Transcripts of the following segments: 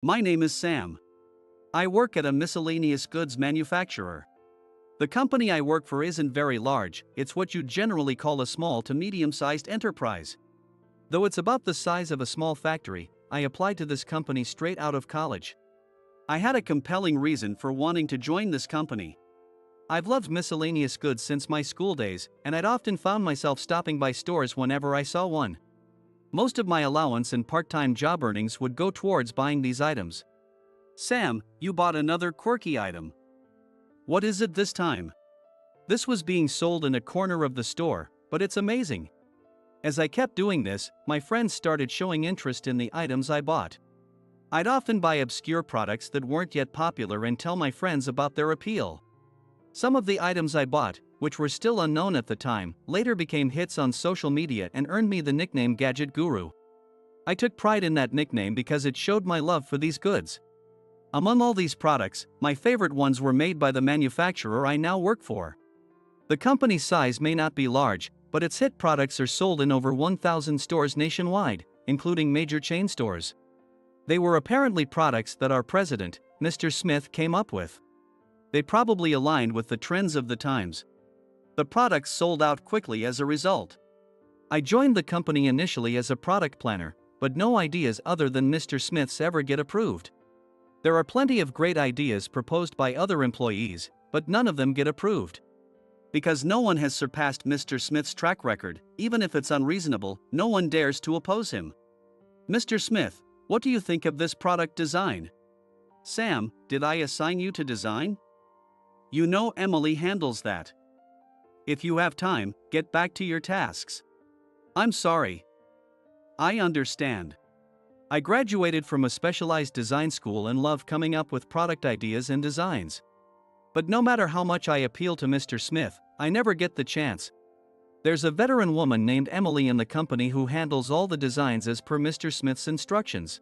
My name is Sam. I work at a miscellaneous goods manufacturer. The company I work for isn't very large, it's what you generally call a small to medium-sized enterprise. Though it's about the size of a small factory, I applied to this company straight out of college. I had a compelling reason for wanting to join this company. I've loved miscellaneous goods since my school days, and I'd often found myself stopping by stores whenever I saw one. Most of my allowance and part-time job earnings would go towards buying these items. Sam, you bought another quirky item. What is it this time? This was being sold in a corner of the store, but it's amazing. As I kept doing this, my friends started showing interest in the items I bought. I'd often buy obscure products that weren't yet popular and tell my friends about their appeal. Some of the items I bought, which were still unknown at the time, later became hits on social media and earned me the nickname Gadget Guru. I took pride in that nickname because it showed my love for these goods. Among all these products, my favorite ones were made by the manufacturer I now work for. The company's size may not be large, but its hit products are sold in over 1,000 stores nationwide, including major chain stores. They were apparently products that our president, Mr. Smith, came up with. They probably aligned with the trends of the times. The products sold out quickly as a result. I joined the company initially as a product planner, but no ideas other than Mr. Smith's ever get approved. There are plenty of great ideas proposed by other employees, but none of them get approved. Because no one has surpassed Mr. Smith's track record, even if it's unreasonable, no one dares to oppose him. Mr. Smith, what do you think of this product design? Sam, did I assign you to design? You know Emily handles that. If you have time, get back to your tasks. I'm sorry. I understand. I graduated from a specialized design school and love coming up with product ideas and designs. But no matter how much I appeal to Mr. Smith, I never get the chance. There's a veteran woman named Emily in the company who handles all the designs as per Mr. Smith's instructions.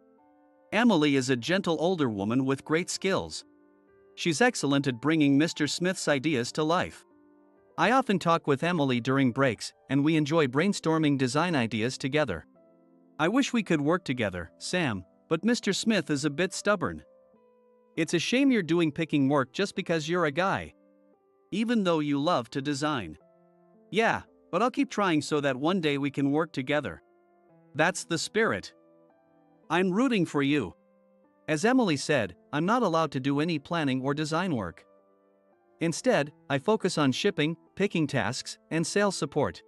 Emily is a gentle older woman with great skills. She's excellent at bringing Mr. Smith's ideas to life. I often talk with Emily during breaks, and we enjoy brainstorming design ideas together. I wish we could work together, Sam, but Mr. Smith is a bit stubborn. It's a shame you're doing picking work just because you're a guy. Even though you love to design. Yeah, but I'll keep trying so that one day we can work together. That's the spirit. I'm rooting for you. As Emily said, I'm not allowed to do any planning or design work. Instead, I focus on shipping, picking tasks, and sales support.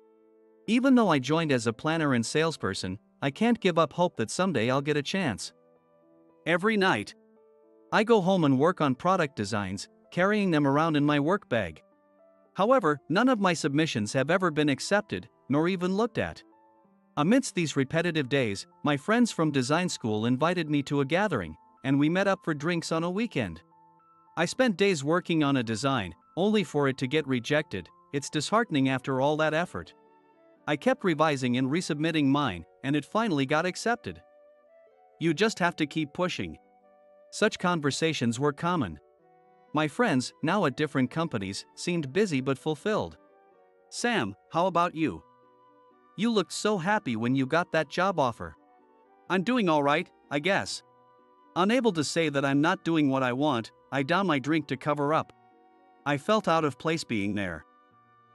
Even though I joined as a planner and salesperson, I can't give up hope that someday I'll get a chance. Every night, I go home and work on product designs, carrying them around in my work bag. However, none of my submissions have ever been accepted, nor even looked at. Amidst these repetitive days, my friends from design school invited me to a gathering, and we met up for drinks on a weekend. I spent days working on a design, only for it to get rejected. It's disheartening after all that effort. I kept revising and resubmitting mine, and it finally got accepted. You just have to keep pushing. Such conversations were common. My friends, now at different companies, seemed busy but fulfilled. Sam, how about you? You looked so happy when you got that job offer. I'm doing all right, I guess. Unable to say that I'm not doing what I want, I down my drink to cover up. I felt out of place being there.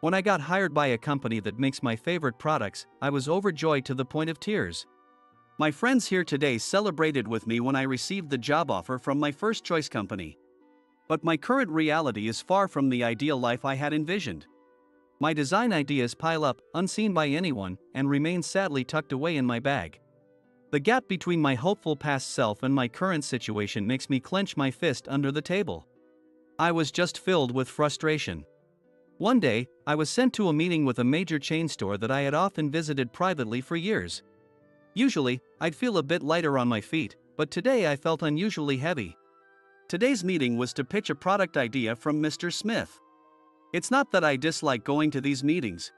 When I got hired by a company that makes my favorite products, I was overjoyed to the point of tears. My friends here today celebrated with me when I received the job offer from my first choice company. But my current reality is far from the ideal life I had envisioned. My design ideas pile up, unseen by anyone, and remain sadly tucked away in my bag. The gap between my hopeful past self and my current situation makes me clench my fist under the table. I was just filled with frustration. One day, I was sent to a meeting with a major chain store that I had often visited privately for years. Usually, I'd feel a bit lighter on my feet, but today I felt unusually heavy. Today's meeting was to pitch a product idea from Mr. Smith. It's not that I dislike going to these meetings.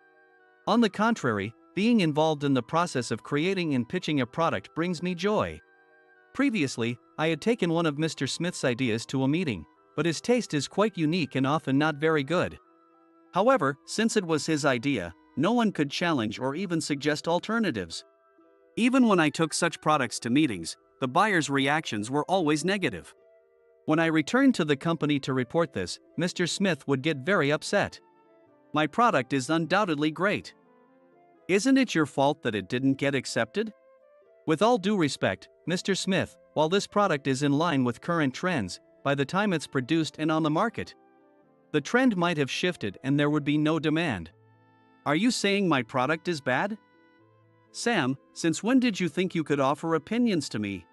On the contrary, being involved in the process of creating and pitching a product brings me joy. Previously, I had taken one of Mr. Smith's ideas to a meeting, but his taste is quite unique and often not very good. However, since it was his idea, no one could challenge or even suggest alternatives. Even when I took such products to meetings, the buyer's reactions were always negative. When I returned to the company to report this, Mr. Smith would get very upset. My product is undoubtedly great. Isn't it your fault that it didn't get accepted? With all due respect, Mr. Smith, while this product is in line with current trends, by the time it's produced and on the market, the trend might have shifted and there would be no demand. Are you saying my product is bad? Sam, since when did you think you could offer opinions to me?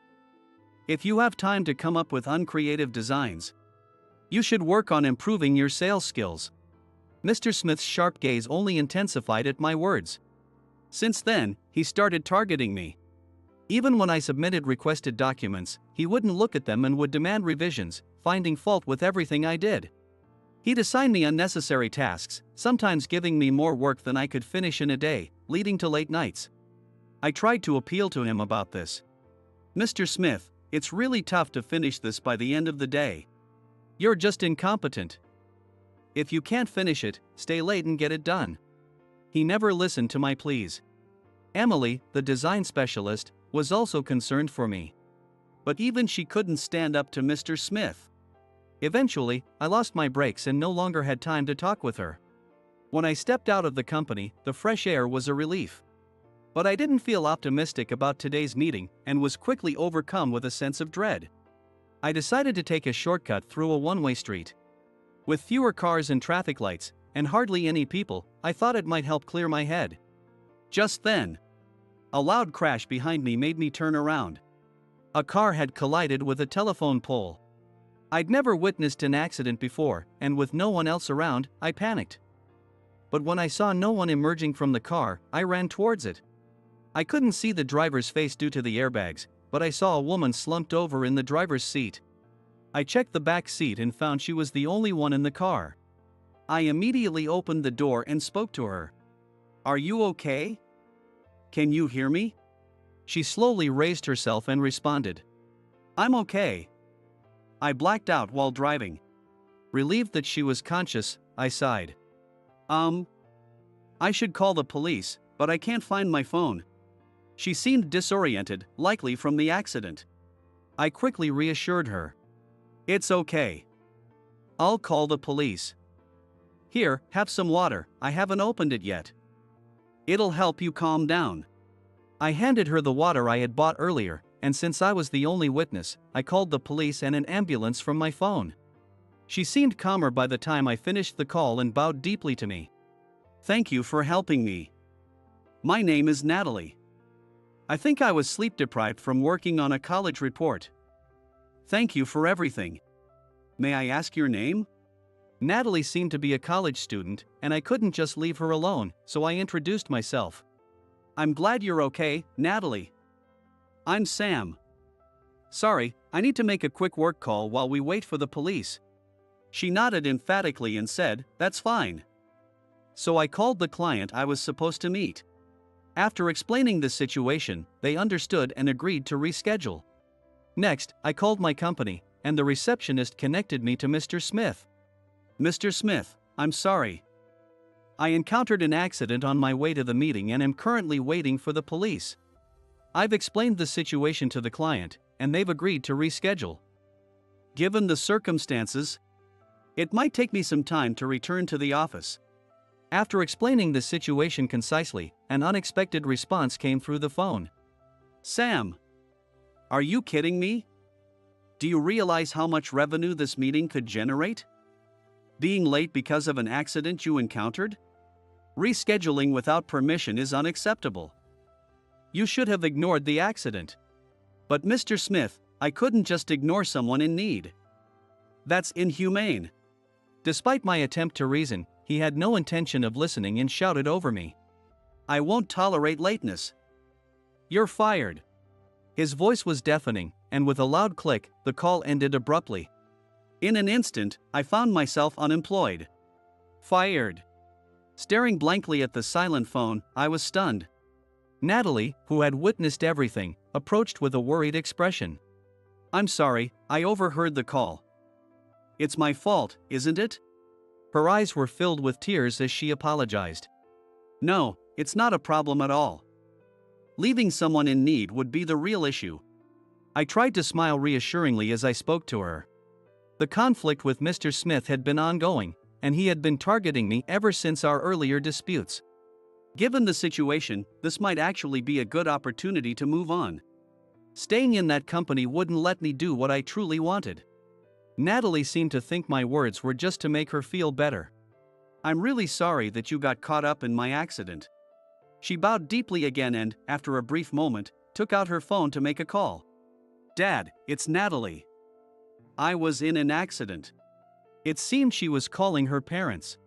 If you have time to come up with uncreative designs, you should work on improving your sales skills. Mr. Smith's sharp gaze only intensified at my words. Since then, he started targeting me. Even when I submitted requested documents, he wouldn't look at them and would demand revisions, finding fault with everything I did. He'd assign me unnecessary tasks, sometimes giving me more work than I could finish in a day, leading to late nights. I tried to appeal to him about this. Mr. Smith, it's really tough to finish this by the end of the day. You're just incompetent. If you can't finish it, stay late and get it done. He never listened to my pleas. Emily, the design specialist, was also concerned for me. But even she couldn't stand up to Mr. Smith. Eventually, I lost my brakes and no longer had time to talk with her. When I stepped out of the company, the fresh air was a relief. But I didn't feel optimistic about today's meeting and was quickly overcome with a sense of dread. I decided to take a shortcut through a one-way street. With fewer cars and traffic lights, and hardly any people, I thought it might help clear my head. Just then, a loud crash behind me made me turn around. A car had collided with a telephone pole. I'd never witnessed an accident before, and with no one else around, I panicked. But when I saw no one emerging from the car, I ran towards it. I couldn't see the driver's face due to the airbags, but I saw a woman slumped over in the driver's seat. I checked the back seat and found she was the only one in the car. I immediately opened the door and spoke to her. "Are you okay? Can you hear me?" She slowly raised herself and responded, "I'm okay." I blacked out while driving. Relieved that she was conscious, I sighed. I should call the police, but I can't find my phone." She seemed disoriented, likely from the accident. I quickly reassured her. "It's okay. I'll call the police. Here, have some water, I haven't opened it yet. It'll help you calm down." I handed her the water I had bought earlier, and since I was the only witness, I called the police and an ambulance from my phone. She seemed calmer by the time I finished the call and bowed deeply to me. "Thank you for helping me. My name is Natalie. I think I was sleep deprived from working on a college report. Thank you for everything. May I ask your name?" Natalie seemed to be a college student, and I couldn't just leave her alone, so I introduced myself. "I'm glad you're okay, Natalie. I'm Sam. Sorry, I need to make a quick work call while we wait for the police." She nodded emphatically and said, "That's fine." So I called the client I was supposed to meet. After explaining the situation, they understood and agreed to reschedule. Next, I called my company, and the receptionist connected me to Mr. Smith. "Mr. Smith, I'm sorry. I encountered an accident on my way to the meeting and am currently waiting for the police. I've explained the situation to the client, and they've agreed to reschedule. Given the circumstances, it might take me some time to return to the office." After explaining the situation concisely, an unexpected response came through the phone. "Sam, are you kidding me? Do you realize how much revenue this meeting could generate? Being late because of an accident you encountered? Rescheduling without permission is unacceptable. You should have ignored the accident." "But Mr. Smith, I couldn't just ignore someone in need. That's inhumane." Despite my attempt to reason, he had no intention of listening and shouted over me, "I won't tolerate lateness. You're fired." His voice was deafening, and with a loud click, the call ended abruptly. In an instant, I found myself unemployed. Fired. Staring blankly at the silent phone, I was stunned. Natalie, who had witnessed everything, approached with a worried expression. "I'm sorry, I overheard the call. It's my fault, isn't it?" Her eyes were filled with tears as she apologized. "No, it's not a problem at all. Leaving someone in need would be the real issue. I tried to smile reassuringly as I spoke to her. The conflict with Mr. Smith had been ongoing, and he had been targeting me ever since our earlier disputes. Given the situation, this might actually be a good opportunity to move on. Staying in that company wouldn't let me do what I truly wanted. Natalie seemed to think my words were just to make her feel better. I'm really sorry that you got caught up in my accident. She bowed deeply again and, after a brief moment, took out her phone to make a call. Dad, it's Natalie. I was in an accident. It seemed she was calling her parents.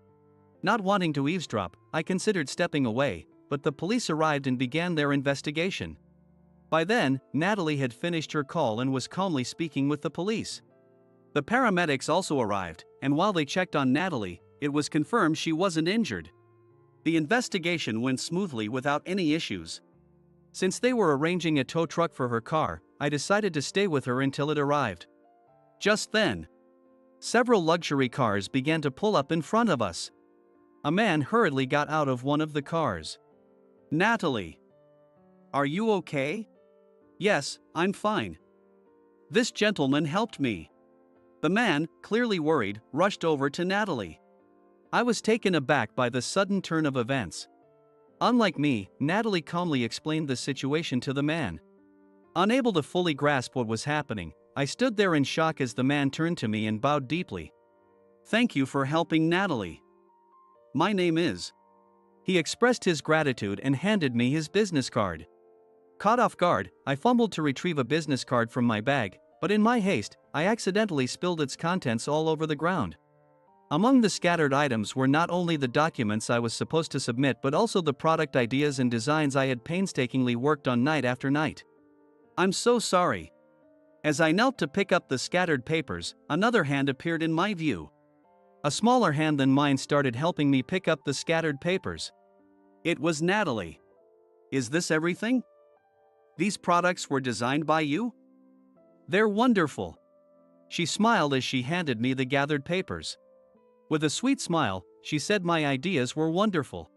Not wanting to eavesdrop, I considered stepping away, but the police arrived and began their investigation. By then, Natalie had finished her call and was calmly speaking with the police. The paramedics also arrived, and while they checked on Natalie, it was confirmed she wasn't injured. The investigation went smoothly without any issues. Since they were arranging a tow truck for her car, I decided to stay with her until it arrived. Just then, several luxury cars began to pull up in front of us. A man hurriedly got out of one of the cars. Natalie, are you okay? Yes, I'm fine. This gentleman helped me. The man, clearly worried, rushed over to Natalie. I was taken aback by the sudden turn of events. Unlike me, Natalie calmly explained the situation to the man. Unable to fully grasp what was happening, I stood there in shock as the man turned to me and bowed deeply. Thank you for helping Natalie. My name is. He expressed his gratitude and handed me his business card. Caught off guard, I fumbled to retrieve a business card from my bag, but in my haste, I accidentally spilled its contents all over the ground. Among the scattered items were not only the documents I was supposed to submit but also the product ideas and designs I had painstakingly worked on night after night. I'm so sorry. As I knelt to pick up the scattered papers, another hand appeared in my view. A smaller hand than mine started helping me pick up the scattered papers. It was Natalie. Is this everything? These products were designed by you? They're wonderful. She smiled as she handed me the gathered papers. With a sweet smile, she said my ideas were wonderful.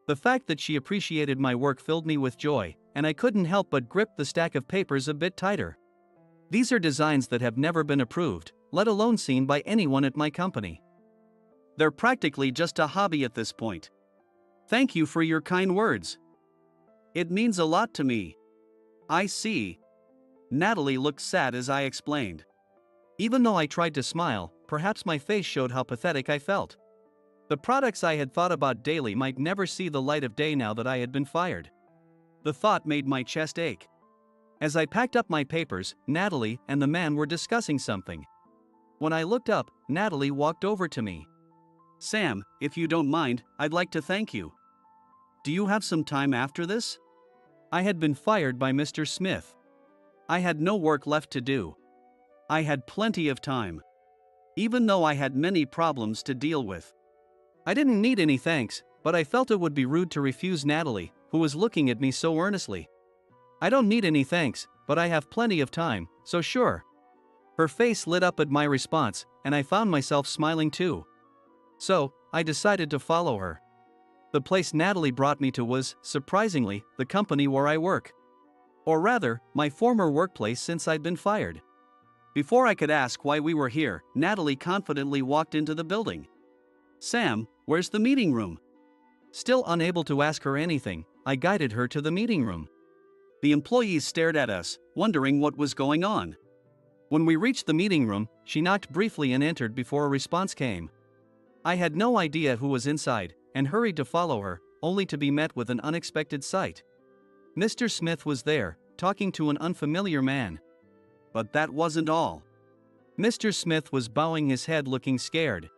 The fact that she appreciated my work filled me with joy, and I couldn't help but grip the stack of papers a bit tighter. These are designs that have never been approved, let alone seen by anyone at my company. They're practically just a hobby at this point. Thank you for your kind words. It means a lot to me. I see. Natalie looked sad as I explained. Even though I tried to smile, perhaps my face showed how pathetic I felt. The products I had thought about daily might never see the light of day now that I had been fired. The thought made my chest ache. As I packed up my papers, Natalie and the man were discussing something. When I looked up, Natalie walked over to me. Sam, if you don't mind, I'd like to thank you. Do you have some time after this? I had been fired by Mr. Smith. I had no work left to do. I had plenty of time. Even though I had many problems to deal with. I didn't need any thanks, but I felt it would be rude to refuse Natalie, who was looking at me so earnestly. I don't need any thanks, but I have plenty of time, so sure. Her face lit up at my response, and I found myself smiling too. So, I decided to follow her. The place Natalie brought me to was, surprisingly, the company where I work. Or rather, my former workplace since I'd been fired. Before I could ask why we were here, Natalie confidently walked into the building. Sam, where's the meeting room? Still unable to ask her anything, I guided her to the meeting room. The employees stared at us, wondering what was going on. When we reached the meeting room, she knocked briefly and entered before a response came. I had no idea who was inside, and hurried to follow her, only to be met with an unexpected sight. Mr. Smith was there, talking to an unfamiliar man. But that wasn't all. Mr. Smith was bowing his head looking scared.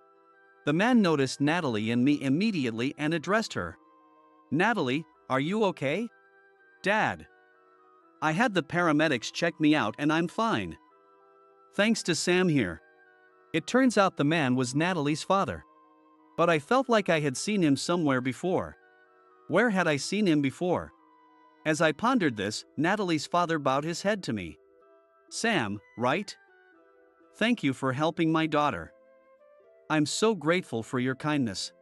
The man noticed Natalie and me immediately and addressed her. Natalie, are you okay? Dad. I had the paramedics check me out and I'm fine. Thanks to Sam here. It turns out the man was Natalie's father. But I felt like I had seen him somewhere before. Where had I seen him before? As I pondered this, Natalie's father bowed his head to me. Sam, right? Thank you for helping my daughter. I'm so grateful for your kindness.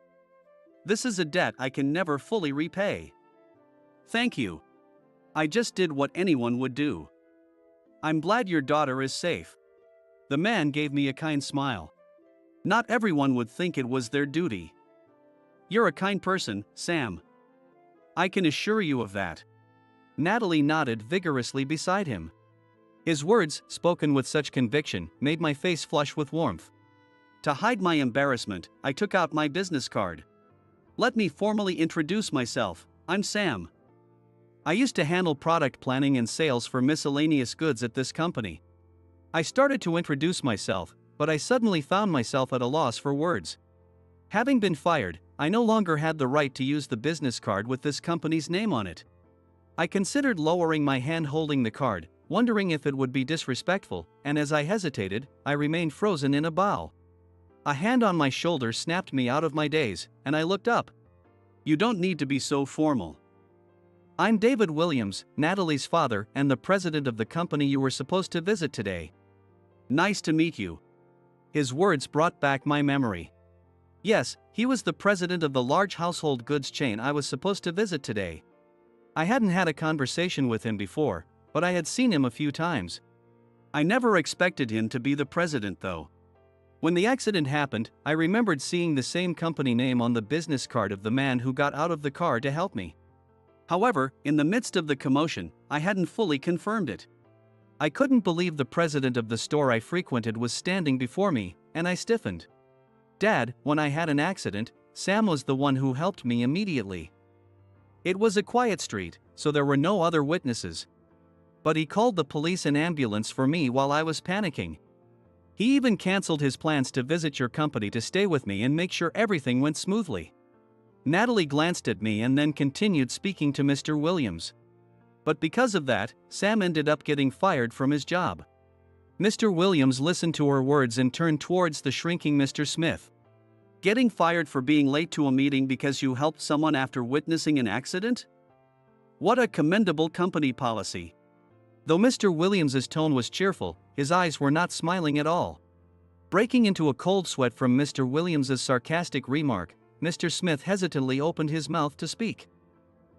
This is a debt I can never fully repay. Thank you. I just did what anyone would do. I'm glad your daughter is safe. The man gave me a kind smile. Not everyone would think it was their duty. You're a kind person, Sam. I can assure you of that. Natalie nodded vigorously beside him. His words, spoken with such conviction, made my face flush with warmth. To hide my embarrassment, I took out my business card. Let me formally introduce myself. I'm Sam. I used to handle product planning and sales for miscellaneous goods at this company. I started to introduce myself, but I suddenly found myself at a loss for words. Having been fired, I no longer had the right to use the business card with this company's name on it. I considered lowering my hand holding the card, wondering if it would be disrespectful, and as I hesitated, I remained frozen in a bow. A hand on my shoulder snapped me out of my daze, and I looked up. You don't need to be so formal. I'm David Williams, Natalie's father and the president of the company you were supposed to visit today. Nice to meet you. His words brought back my memory. Yes, he was the president of the large household goods chain I was supposed to visit today. I hadn't had a conversation with him before, but I had seen him a few times. I never expected him to be the president though. When the accident happened, I remembered seeing the same company name on the business card of the man who got out of the car to help me. However, in the midst of the commotion, I hadn't fully confirmed it. I couldn't believe the president of the store I frequented was standing before me, and I stiffened. Dad, when I had an accident, Sam was the one who helped me immediately. It was a quiet street, so there were no other witnesses. But he called the police and ambulance for me while I was panicking. He even canceled his plans to visit your company to stay with me and make sure everything went smoothly. Natalie glanced at me and then continued speaking to Mr. Williams. But because of that, Sam ended up getting fired from his job. Mr. Williams listened to her words and turned towards the shrinking Mr. Smith. Getting fired for being late to a meeting because you helped someone after witnessing an accident? What a commendable company policy. Though Mr. Williams's tone was cheerful, his eyes were not smiling at all. Breaking into a cold sweat from Mr. Williams's sarcastic remark, Mr. Smith hesitantly opened his mouth to speak.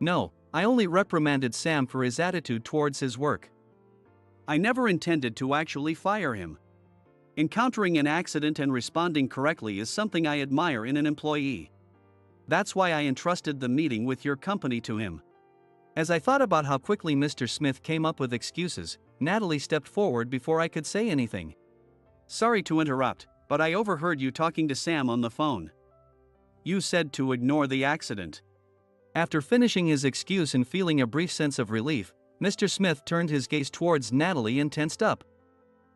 No, I only reprimanded Sam for his attitude towards his work. I never intended to actually fire him. Encountering an accident and responding correctly is something I admire in an employee. That's why I entrusted the meeting with your company to him. As I thought about how quickly Mr. Smith came up with excuses, Natalie stepped forward before I could say anything. Sorry to interrupt, but I overheard you talking to Sam on the phone. You said to ignore the accident. After finishing his excuse and feeling a brief sense of relief, Mr. Smith turned his gaze towards Natalie and tensed up.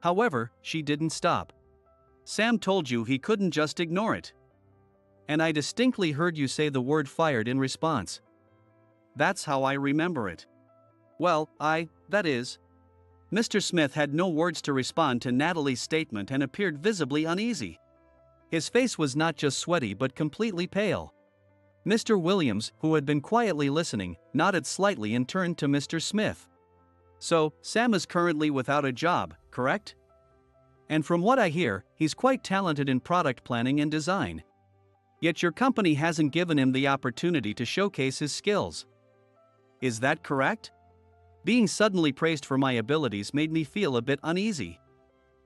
However, she didn't stop. Sam told you he couldn't just ignore it. And I distinctly heard you say the word fired in response. That's how I remember it. Well, that is. Mr. Smith had no words to respond to Natalie's statement and appeared visibly uneasy. His face was not just sweaty but completely pale. Mr. Williams, who had been quietly listening, nodded slightly and turned to Mr. Smith. So, Sam is currently without a job, correct? And from what I hear, he's quite talented in product planning and design. Yet your company hasn't given him the opportunity to showcase his skills. Is that correct? Being suddenly praised for my abilities made me feel a bit uneasy.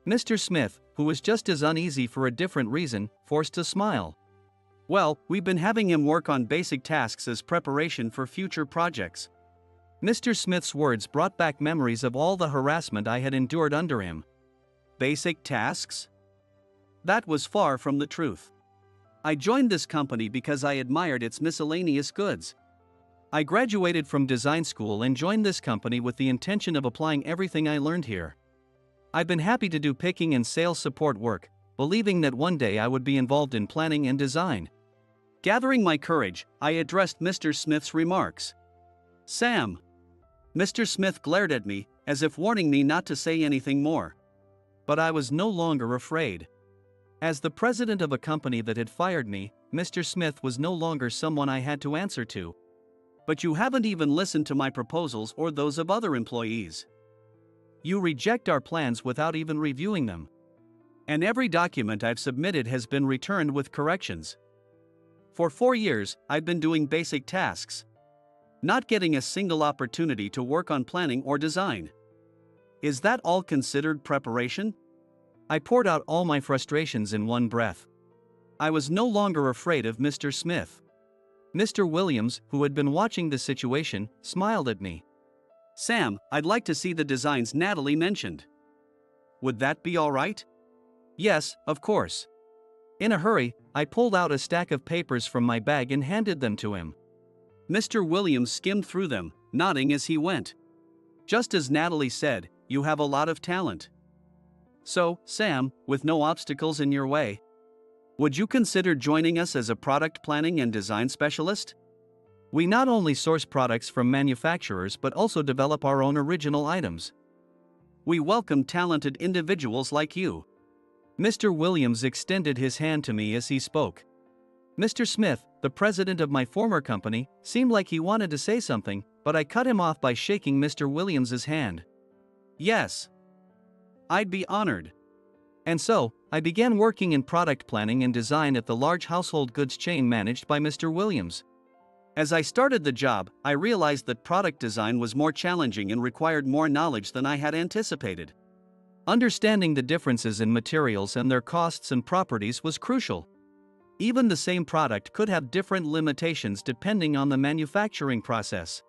Mr. Smith, who was just as uneasy for a different reason, forced a smile. Well, we've been having him work on basic tasks as preparation for future projects. Mr. Smith's words brought back memories of all the harassment I had endured under him. Basic tasks? That was far from the truth. I joined this company because I admired its miscellaneous goods. I graduated from design school and joined this company with the intention of applying everything I learned here. I've been happy to do picking and sales support work, believing that one day I would be involved in planning and design. Gathering my courage, I addressed Mr. Smith's remarks. Sam. Mr. Smith glared at me, as if warning me not to say anything more. But I was no longer afraid. As the president of a company that had fired me, Mr. Smith was no longer someone I had to answer to. But you haven't even listened to my proposals or those of other employees. You reject our plans without even reviewing them. And every document I've submitted has been returned with corrections. For 4 years, I've been doing basic tasks. Not getting a single opportunity to work on planning or design. Is that all considered preparation? I poured out all my frustrations in one breath. I was no longer afraid of Mr. Smith. Mr. Williams, who had been watching the situation, smiled at me. Sam, I'd like to see the designs Natalie mentioned. Would that be all right? Yes, of course. In a hurry, I pulled out a stack of papers from my bag and handed them to him. Mr. Williams skimmed through them, nodding as he went. Just as Natalie said, you have a lot of talent. So, Sam, with no obstacles in your way, would you consider joining us as a product planning and design specialist? We not only source products from manufacturers but also develop our own original items. We welcome talented individuals like you. Mr. Williams extended his hand to me as he spoke. Mr. Smith, the president of my former company, seemed like he wanted to say something, but I cut him off by shaking Mr. Williams's hand. Yes. I'd be honored. And so, I began working in product planning and design at the large household goods chain managed by Mr. Williams. As I started the job, I realized that product design was more challenging and required more knowledge than I had anticipated. Understanding the differences in materials and their costs and properties was crucial. Even the same product could have different limitations depending on the manufacturing process.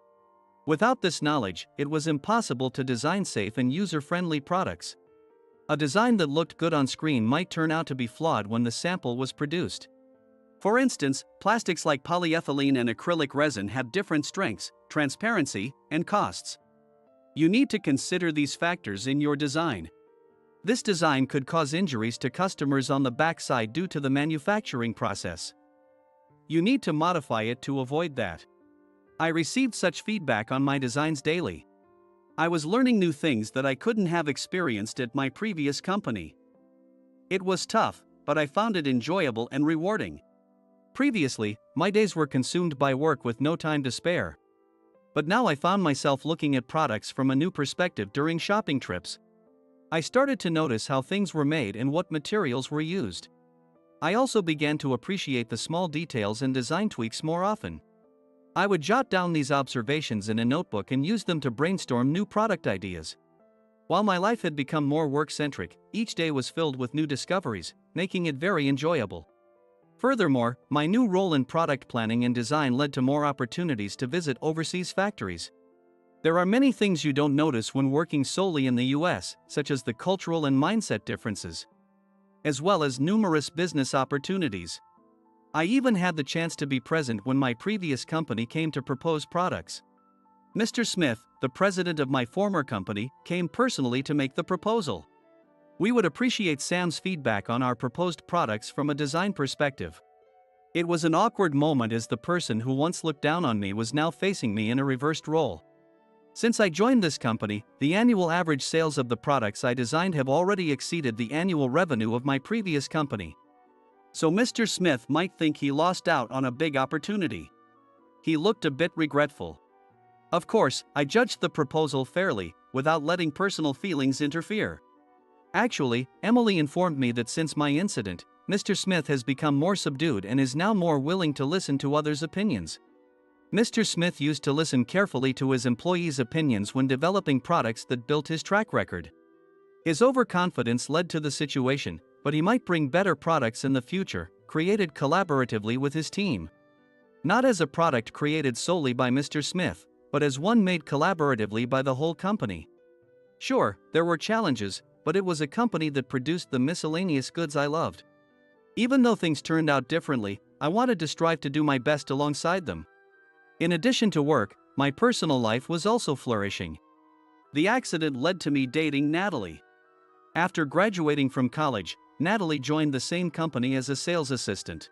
Without this knowledge, it was impossible to design safe and user-friendly products. A design that looked good on screen might turn out to be flawed when the sample was produced. For instance, plastics like polyethylene and acrylic resin have different strengths, transparency, and costs. You need to consider these factors in your design. This design could cause injuries to customers on the backside due to the manufacturing process. You need to modify it to avoid that. I received such feedback on my designs daily. I was learning new things that I couldn't have experienced at my previous company. It was tough, but I found it enjoyable and rewarding. Previously, my days were consumed by work with no time to spare. But now I found myself looking at products from a new perspective during shopping trips. I started to notice how things were made and what materials were used. I also began to appreciate the small details and design tweaks more often. I would jot down these observations in a notebook and use them to brainstorm new product ideas. While my life had become more work-centric, each day was filled with new discoveries, making it very enjoyable. Furthermore, my new role in product planning and design led to more opportunities to visit overseas factories. There are many things you don't notice when working solely in the US, such as the cultural and mindset differences, as well as numerous business opportunities. I even had the chance to be present when my previous company came to propose products. Mr. Smith, the president of my former company, came personally to make the proposal. We would appreciate Sam's feedback on our proposed products from a design perspective. It was an awkward moment as the person who once looked down on me was now facing me in a reversed role. Since I joined this company, the annual average sales of the products I designed have already exceeded the annual revenue of my previous company. So Mr. Smith might think he lost out on a big opportunity. He looked a bit regretful. Of course, I judged the proposal fairly, without letting personal feelings interfere. Actually, Emily informed me that since my incident, Mr. Smith has become more subdued and is now more willing to listen to others' opinions. Mr. Smith used to listen carefully to his employees' opinions when developing products that built his track record. His overconfidence led to the situation, but he might bring better products in the future, created collaboratively with his team. Not as a product created solely by Mr. Smith, but as one made collaboratively by the whole company. Sure, there were challenges, but it was a company that produced the miscellaneous goods I loved. Even though things turned out differently, I wanted to strive to do my best alongside them. In addition to work, my personal life was also flourishing. The accident led to me dating Natalie. After graduating from college, Natalie joined the same company as a sales assistant.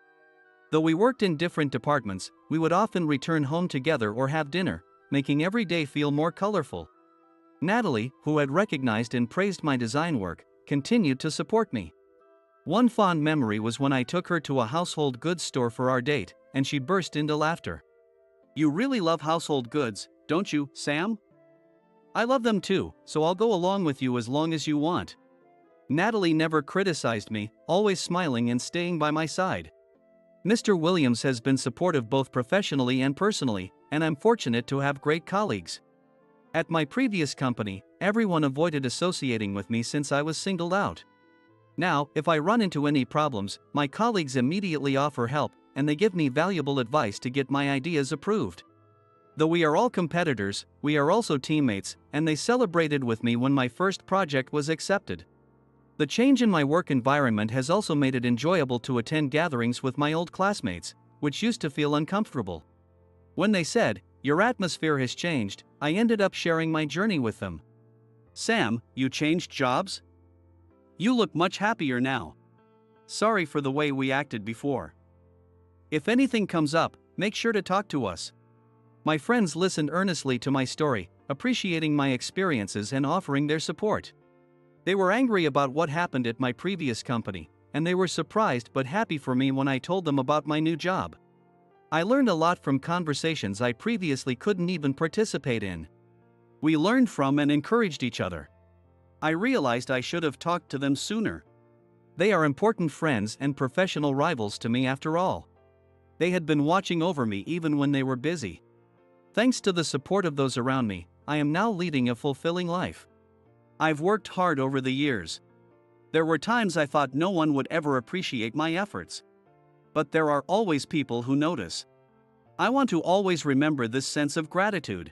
Though we worked in different departments, we would often return home together or have dinner, making every day feel more colorful. Natalie, who had recognized and praised my design work, continued to support me. One fond memory was when I took her to a household goods store for our date, and she burst into laughter. "You really love household goods, don't you, Sam?" "I love them too, so I'll go along with you as long as you want." Natalie never criticized me, always smiling and staying by my side. Mr. Williams has been supportive both professionally and personally, and I'm fortunate to have great colleagues. At my previous company, everyone avoided associating with me since I was singled out. Now, if I run into any problems, my colleagues immediately offer help, and they give me valuable advice to get my ideas approved. Though we are all competitors, we are also teammates, and they celebrated with me when my first project was accepted. The change in my work environment has also made it enjoyable to attend gatherings with my old classmates, which used to feel uncomfortable. When they said, "Your atmosphere has changed," I ended up sharing my journey with them. "Sam, you changed jobs? You look much happier now. Sorry for the way we acted before. If anything comes up, make sure to talk to us." My friends listened earnestly to my story, appreciating my experiences and offering their support. They were angry about what happened at my previous company, and they were surprised but happy for me when I told them about my new job. I learned a lot from conversations I previously couldn't even participate in. We learned from and encouraged each other. I realized I should have talked to them sooner. They are important friends and professional rivals to me after all. They had been watching over me even when they were busy. Thanks to the support of those around me, I am now leading a fulfilling life. I've worked hard over the years. There were times I thought no one would ever appreciate my efforts. But there are always people who notice. I want to always remember this sense of gratitude.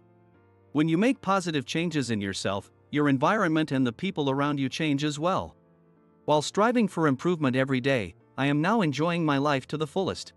When you make positive changes in yourself, your environment and the people around you change as well. While striving for improvement every day, I am now enjoying my life to the fullest.